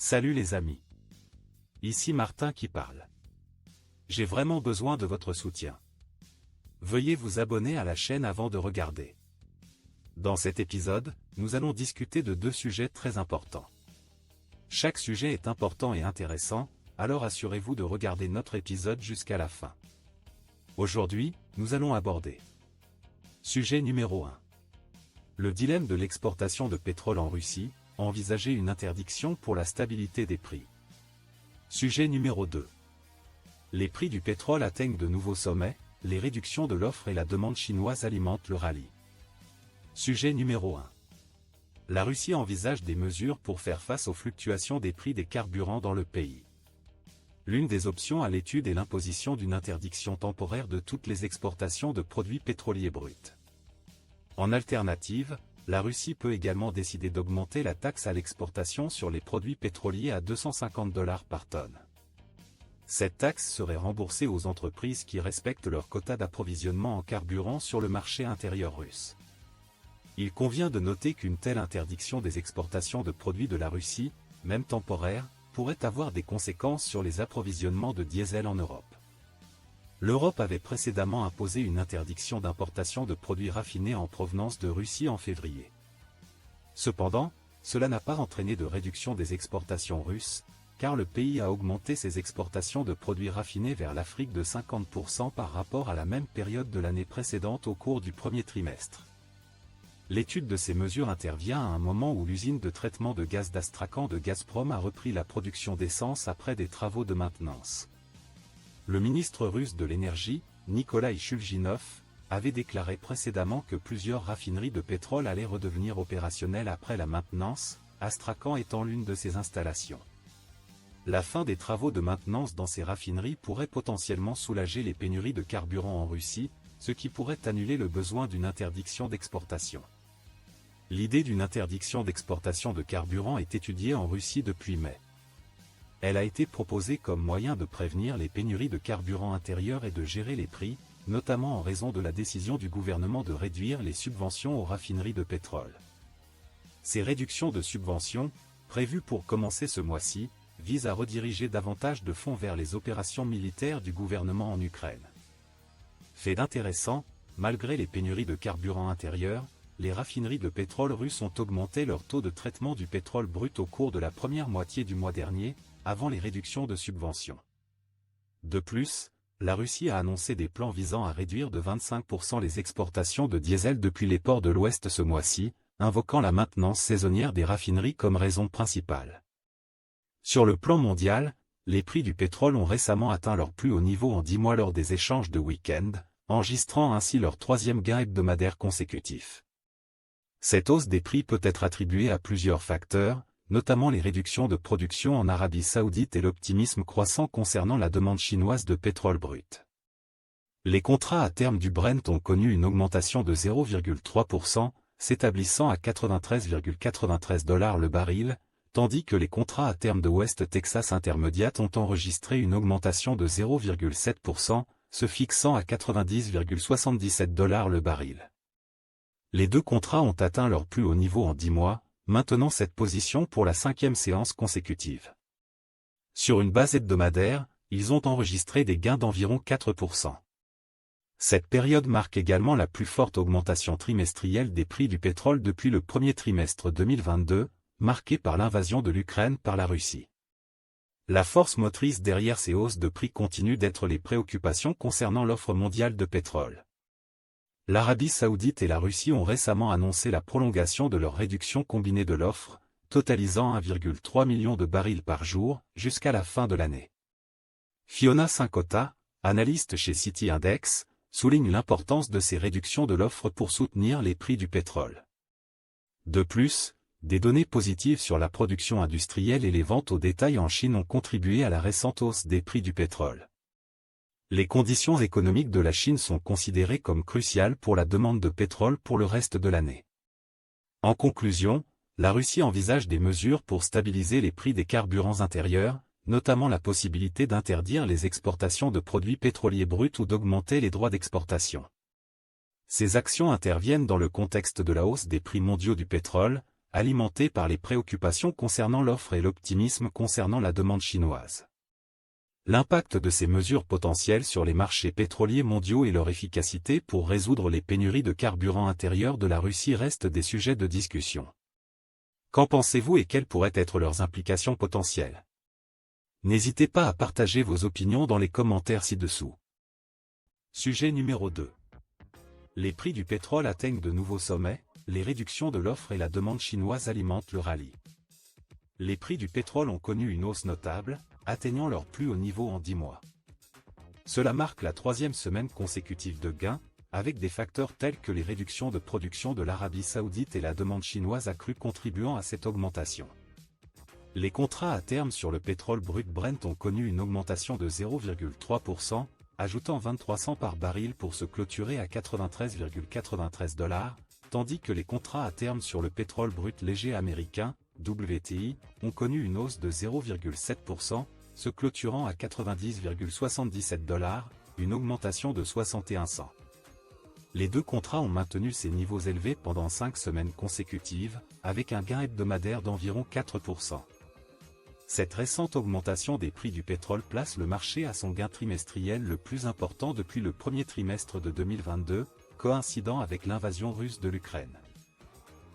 Salut les amis. Ici Martin qui parle. J'ai vraiment besoin de votre soutien. Veuillez vous abonner à la chaîne avant de regarder. Dans cet épisode, nous allons discuter de deux sujets très importants. Chaque sujet est important et intéressant, alors assurez-vous de regarder notre épisode jusqu'à la fin. Aujourd'hui, nous allons aborder. Sujet numéro 1. Le dilemme de l'exportation de pétrole en Russie, envisager une interdiction pour la stabilité des prix. Sujet numéro 2. Les prix du pétrole atteignent de nouveaux sommets, les réductions de l'offre et la demande chinoise alimentent le rallye. Sujet numéro 1. La Russie envisage des mesures pour faire face aux fluctuations des prix des carburants dans le pays. L'une des options à l'étude est l'imposition d'une interdiction temporaire de toutes les exportations de produits pétroliers bruts. En alternative, la Russie peut également décider d'augmenter la taxe à l'exportation sur les produits pétroliers à $250 par tonne. Cette taxe serait remboursée aux entreprises qui respectent leur quota d'approvisionnement en carburant sur le marché intérieur russe. Il convient de noter qu'une telle interdiction des exportations de produits de la Russie, même temporaire, pourrait avoir des conséquences sur les approvisionnements de diesel en Europe. L'Europe avait précédemment imposé une interdiction d'importation de produits raffinés en provenance de Russie en février. Cependant, cela n'a pas entraîné de réduction des exportations russes, car le pays a augmenté ses exportations de produits raffinés vers l'Afrique de 50% par rapport à la même période de l'année précédente au cours du premier trimestre. L'étude de ces mesures intervient à un moment où l'usine de traitement de gaz d'Astrakhan de Gazprom a repris la production d'essence après des travaux de maintenance. Le ministre russe de l'énergie, Nikolai Shulginov, avait déclaré précédemment que plusieurs raffineries de pétrole allaient redevenir opérationnelles après la maintenance, Astrakhan étant l'une de ces installations. La fin des travaux de maintenance dans ces raffineries pourrait potentiellement soulager les pénuries de carburant en Russie, ce qui pourrait annuler le besoin d'une interdiction d'exportation. L'idée d'une interdiction d'exportation de carburant est étudiée en Russie depuis mai. Elle a été proposée comme moyen de prévenir les pénuries de carburant intérieur et de gérer les prix, notamment en raison de la décision du gouvernement de réduire les subventions aux raffineries de pétrole. Ces réductions de subventions, prévues pour commencer ce mois-ci, visent à rediriger davantage de fonds vers les opérations militaires du gouvernement en Ukraine. Fait d'intéressant, malgré les pénuries de carburant intérieur, les raffineries de pétrole russes ont augmenté leur taux de traitement du pétrole brut au cours de la première moitié du mois dernier, avant les réductions de subventions. De plus, la Russie a annoncé des plans visant à réduire de 25% les exportations de diesel depuis les ports de l'Ouest ce mois-ci, invoquant la maintenance saisonnière des raffineries comme raison principale. Sur le plan mondial, les prix du pétrole ont récemment atteint leur plus haut niveau en 10 mois lors des échanges de week-end, enregistrant ainsi leur troisième gain hebdomadaire consécutif. Cette hausse des prix peut être attribuée à plusieurs facteurs, notamment les réductions de production en Arabie Saoudite et l'optimisme croissant concernant la demande chinoise de pétrole brut. Les contrats à terme du Brent ont connu une augmentation de 0,3%, s'établissant à $93,93 le baril, tandis que les contrats à terme de West Texas Intermediate ont enregistré une augmentation de 0,7%, se fixant à $90,77 le baril. Les deux contrats ont atteint leur plus haut niveau en 10 mois, maintenant cette position pour la 5e séance consécutive. Sur une base hebdomadaire, ils ont enregistré des gains d'environ 4%. Cette période marque également la plus forte augmentation trimestrielle des prix du pétrole depuis le premier trimestre 2022, marquée par l'invasion de l'Ukraine par la Russie. La force motrice derrière ces hausses de prix continue d'être les préoccupations concernant l'offre mondiale de pétrole. L'Arabie Saoudite et la Russie ont récemment annoncé la prolongation de leur réduction combinée de l'offre, totalisant 1,3 million de barils par jour, jusqu'à la fin de l'année. Fiona Saint-Cotta, analyste chez City Index, souligne l'importance de ces réductions de l'offre pour soutenir les prix du pétrole. De plus, des données positives sur la production industrielle et les ventes au détail en Chine ont contribué à la récente hausse des prix du pétrole. Les conditions économiques de la Chine sont considérées comme cruciales pour la demande de pétrole pour le reste de l'année. En conclusion, la Russie envisage des mesures pour stabiliser les prix des carburants intérieurs, notamment la possibilité d'interdire les exportations de produits pétroliers bruts ou d'augmenter les droits d'exportation. Ces actions interviennent dans le contexte de la hausse des prix mondiaux du pétrole, alimentés par les préoccupations concernant l'offre et l'optimisme concernant la demande chinoise. L'impact de ces mesures potentielles sur les marchés pétroliers mondiaux et leur efficacité pour résoudre les pénuries de carburant intérieur de la Russie restent des sujets de discussion. Qu'en pensez-vous et quelles pourraient être leurs implications potentielles? N'hésitez pas à partager vos opinions dans les commentaires ci-dessous. Sujet numéro 2. Les prix du pétrole atteignent de nouveaux sommets, les réductions de l'offre et la demande chinoise alimentent le rallye. Les prix du pétrole ont connu une hausse notable, atteignant leur plus haut niveau en 10 mois. Cela marque la 3e semaine consécutive de gains, avec des facteurs tels que les réductions de production de l'Arabie Saoudite et la demande chinoise accrue contribuant à cette augmentation. Les contrats à terme sur le pétrole brut Brent ont connu une augmentation de 0,3%, ajoutant 23 cents par baril pour se clôturer à 93,93 $, tandis que les contrats à terme sur le pétrole brut léger américain, WTI, ont connu une hausse de 0,7%, se clôturant à 90,77 $, une augmentation de 61 cents. Les deux contrats ont maintenu ces niveaux élevés pendant 5 semaines consécutives, avec un gain hebdomadaire d'environ 4%. Cette récente augmentation des prix du pétrole place le marché à son gain trimestriel le plus important depuis le premier trimestre de 2022, coïncidant avec l'invasion russe de l'Ukraine.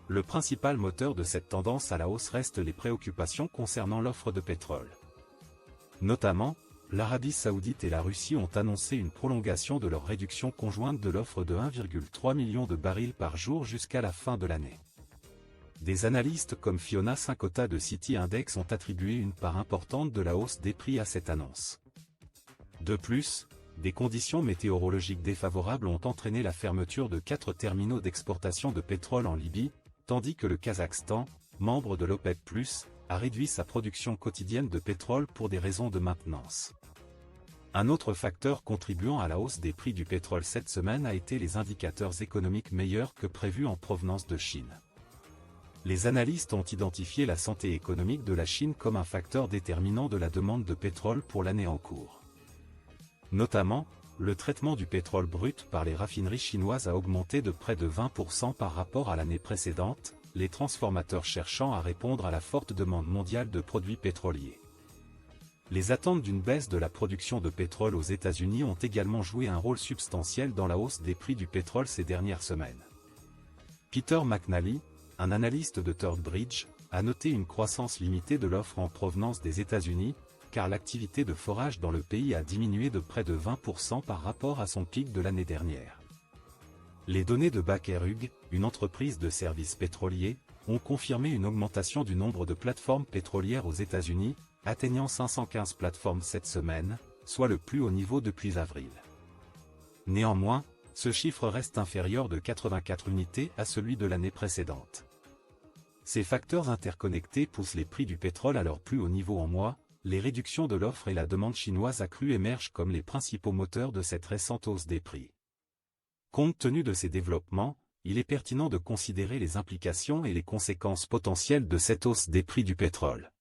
Le principal moteur de cette tendance à la hausse reste les préoccupations concernant l'offre de pétrole. Notamment, l'Arabie Saoudite et la Russie ont annoncé une prolongation de leur réduction conjointe de l'offre de 1,3 million de barils par jour jusqu'à la fin de l'année. Des analystes comme Fiona Saint-Cotta de City Index ont attribué une part importante de la hausse des prix à cette annonce. De plus, des conditions météorologiques défavorables ont entraîné la fermeture de 4 terminaux d'exportation de pétrole en Libye, tandis que le Kazakhstan, membre de l'OPEP+, a réduit sa production quotidienne de pétrole pour des raisons de maintenance. Un autre facteur contribuant à la hausse des prix du pétrole cette semaine a été les indicateurs économiques meilleurs que prévus en provenance de Chine. Les analystes ont identifié la santé économique de la Chine comme un facteur déterminant de la demande de pétrole pour l'année en cours. Notamment, le traitement du pétrole brut par les raffineries chinoises a augmenté de près de 20% par rapport à l'année précédente, les transformateurs cherchant à répondre à la forte demande mondiale de produits pétroliers. Les attentes d'une baisse de la production de pétrole aux États-Unis ont également joué un rôle substantiel dans la hausse des prix du pétrole ces dernières semaines. Peter McNally, un analyste de Third Bridge, a noté une croissance limitée de l'offre en provenance des États-Unis, car l'activité de forage dans le pays a diminué de près de 20% par rapport à son pic de l'année dernière. Les données de Baker Hughes, une entreprise de services pétroliers, ont confirmé une augmentation du nombre de plateformes pétrolières aux États-Unis, atteignant 515 plateformes cette semaine, soit le plus haut niveau depuis avril. Néanmoins, ce chiffre reste inférieur de 84 unités à celui de l'année précédente. Ces facteurs interconnectés poussent les prix du pétrole à leur plus haut niveau en mois, les réductions de l'offre et la demande chinoise accrue émergent comme les principaux moteurs de cette récente hausse des prix. Compte tenu de ces développements, il est pertinent de considérer les implications et les conséquences potentielles de cette hausse des prix du pétrole.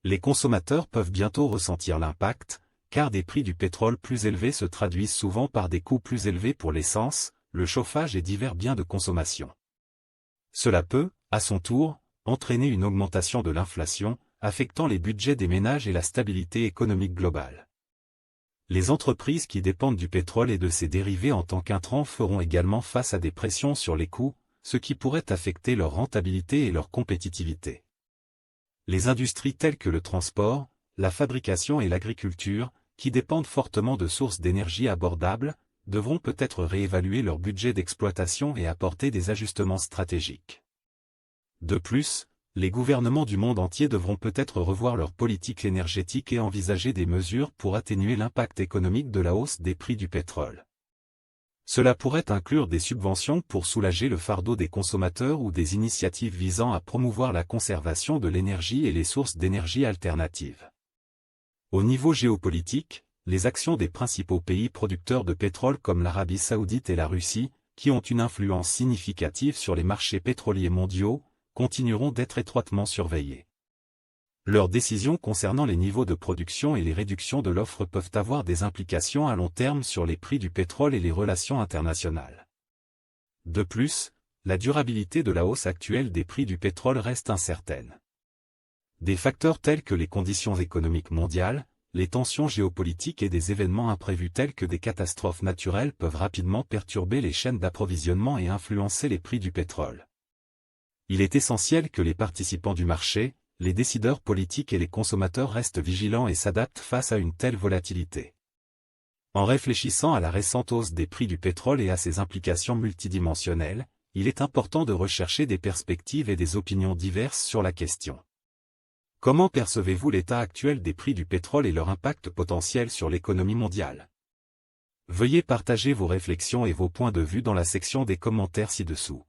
Les consommateurs peuvent bientôt ressentir l'impact, car des prix du pétrole plus élevés se traduisent souvent par des coûts plus élevés pour l'essence, le chauffage et divers biens de consommation. Cela peut, à son tour, entraîner une augmentation de l'inflation, affectant les budgets des ménages et la stabilité économique globale. Les entreprises qui dépendent du pétrole et de ses dérivés en tant qu'intrants feront également face à des pressions sur les coûts, ce qui pourrait affecter leur rentabilité et leur compétitivité. Les industries telles que le transport, la fabrication et l'agriculture, qui dépendent fortement de sources d'énergie abordables, devront peut-être réévaluer leur budget d'exploitation et apporter des ajustements stratégiques. De plus, les gouvernements du monde entier devront peut-être revoir leur politique énergétique et envisager des mesures pour atténuer l'impact économique de la hausse des prix du pétrole. Cela pourrait inclure des subventions pour soulager le fardeau des consommateurs ou des initiatives visant à promouvoir la conservation de l'énergie et les sources d'énergie alternatives. Au niveau géopolitique, les actions des principaux pays producteurs de pétrole comme l'Arabie Saoudite et la Russie, qui ont une influence significative sur les marchés pétroliers mondiaux, continueront d'être étroitement surveillées. Leurs décisions concernant les niveaux de production et les réductions de l'offre peuvent avoir des implications à long terme sur les prix du pétrole et les relations internationales. De plus, la durabilité de la hausse actuelle des prix du pétrole reste incertaine. Des facteurs tels que les conditions économiques mondiales, les tensions géopolitiques et des événements imprévus tels que des catastrophes naturelles peuvent rapidement perturber les chaînes d'approvisionnement et influencer les prix du pétrole. Il est essentiel que les participants du marché, les décideurs politiques et les consommateurs restent vigilants et s'adaptent face à une telle volatilité. En réfléchissant à la récente hausse des prix du pétrole et à ses implications multidimensionnelles, il est important de rechercher des perspectives et des opinions diverses sur la question. Comment percevez-vous l'état actuel des prix du pétrole et leur impact potentiel sur l'économie mondiale? Veuillez partager vos réflexions et vos points de vue dans la section des commentaires ci-dessous.